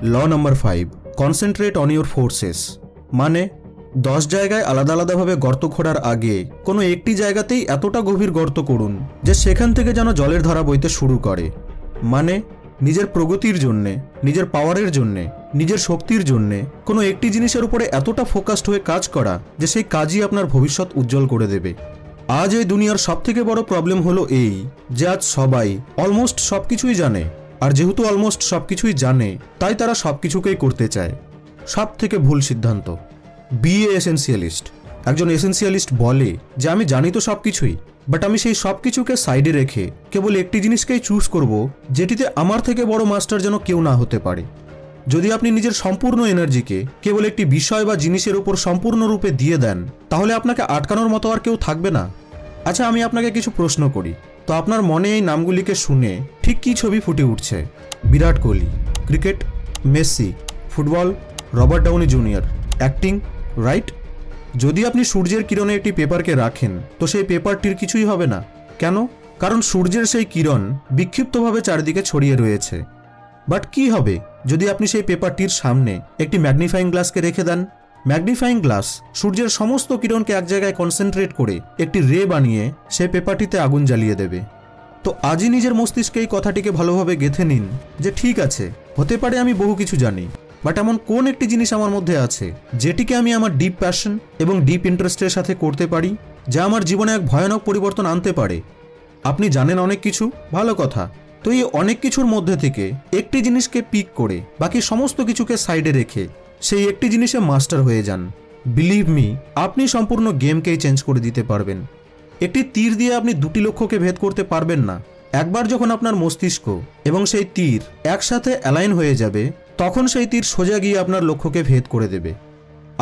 Law number 5, concentrate on your forces. মানে 10 জায়গায় আলাদা আলাদাভাবে গর্ত খোঁড়ার আগে কোনো একটি জায়গাতেই এতটা গভীর গর্ত করুন যে সেখান থেকে যেন জলের ধারা বইতে শুরু করে। মানে নিজের প্রগতির জন্যে, নিজের পাওয়ারের জন্যে, নিজের শক্তির জন্যে কোনো একটি জিনিসের উপরে এতটা ফোকাসড হয়ে কাজ করা যে সেই কাজই আপনার ভবিষ্যৎ উজ্জ্বল করে দেবে। আজ এই দুনিয়ার সবথেকে বড় প্রবলেম হলো এই যে আজ সবাই অলমোস্ট সব কিছুই জানে, আর যেহেতু অলমোস্ট সব কিছুই জানে তাই তারা সব কিছুকেই করতে চায়। সব থেকে ভুল সিদ্ধান্ত। B A এসেন্সিয়ালিস্ট। একজন এসেন্সিয়ালিস্ট বলে যে আমি জানি তো সব কিছুই, বাট আমি সেই সব কিছুকে সাইডে রেখে কেবল একটি জিনিসকেই চুজ করব যেটিতে আমার থেকে বড় মাস্টার যেন কেউ না হতে পারে। যদি আপনি নিজের সম্পূর্ণ এনার্জিকে কেবল একটি বিষয় বা জিনিসের উপর সম্পূর্ণরূপে দিয়ে দেন তাহলে আপনাকে আটকানোর মতো আর কেউ থাকবে না। আচ্ছা, আমি আপনাকে কিছু প্রশ্ন করি, তো আপনার মনে এই নামগুলিকে শুনে ঠিক কী ছবি ফুটে উঠছে? Virat Kohli, cricket, Messi, football, Robert Downey Junior, acting, right? যদি আপনি সূর্যের কিরণে একটি পেপারকে রাখেন তো সেই পেপারটির কিছুই হবে না। কেন? কারণ সূর্যের সেই কিরণ বিক্ষিপ্তভাবে চারিদিকে ছড়িয়ে রয়েছে। বাট কি হবে যদি আপনি সেই পেপারটির সামনে একটি ম্যাগনিফাইং গ্লাসকে রেখে দেন? ম্যাগনিফাইং গ্লাস সূর্যের সমস্ত কিরণকে এক জায়গায় কনসেন্ট্রেট করে একটি রে বানিয়ে সেই পেপারটিতে আগুন জ্বালিয়ে দেবে। তো আজই নিজের মস্তিষ্কে এই কথাটিকে ভালোভাবে গেঁথে নিন যে ঠিক আছে, হতে পারে আমি বহু কিছু জানি, বাট এমন কোন একটি জিনিস আমার মধ্যে আছে যেটিকে আমি আমার ডিপ প্যাশন এবং ডিপ ইন্টারেস্টের সাথে করতে পারি, যা আমার জীবনে এক ভয়ানক পরিবর্তন আনতে পারে। আপনি জানেন অনেক কিছু, ভালো কথা, তো এই অনেক কিছুর মধ্যে থেকে একটি জিনিসকে পিক করে বাকি সমস্ত কিছুকে সাইডে রেখে সেই একটি জিনিসে মাস্টার হয়ে যান। বিলিভ মি, আপনি সম্পূর্ণ গেমকেই চেঞ্জ করে দিতে পারবেন। একটি তীর দিয়ে আপনি দুটি লক্ষ্যকে ভেদ করতে পারবেন না। একবার যখন আপনার মস্তিষ্ক এবং সেই তীর একসাথে অ্যালাইন হয়ে যাবে তখন সেই তীর সোজা গিয়ে আপনার লক্ষ্যকে ভেদ করে দেবে।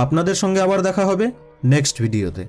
আপনাদের সঙ্গে আবার দেখা হবে নেক্সট ভিডিওতে।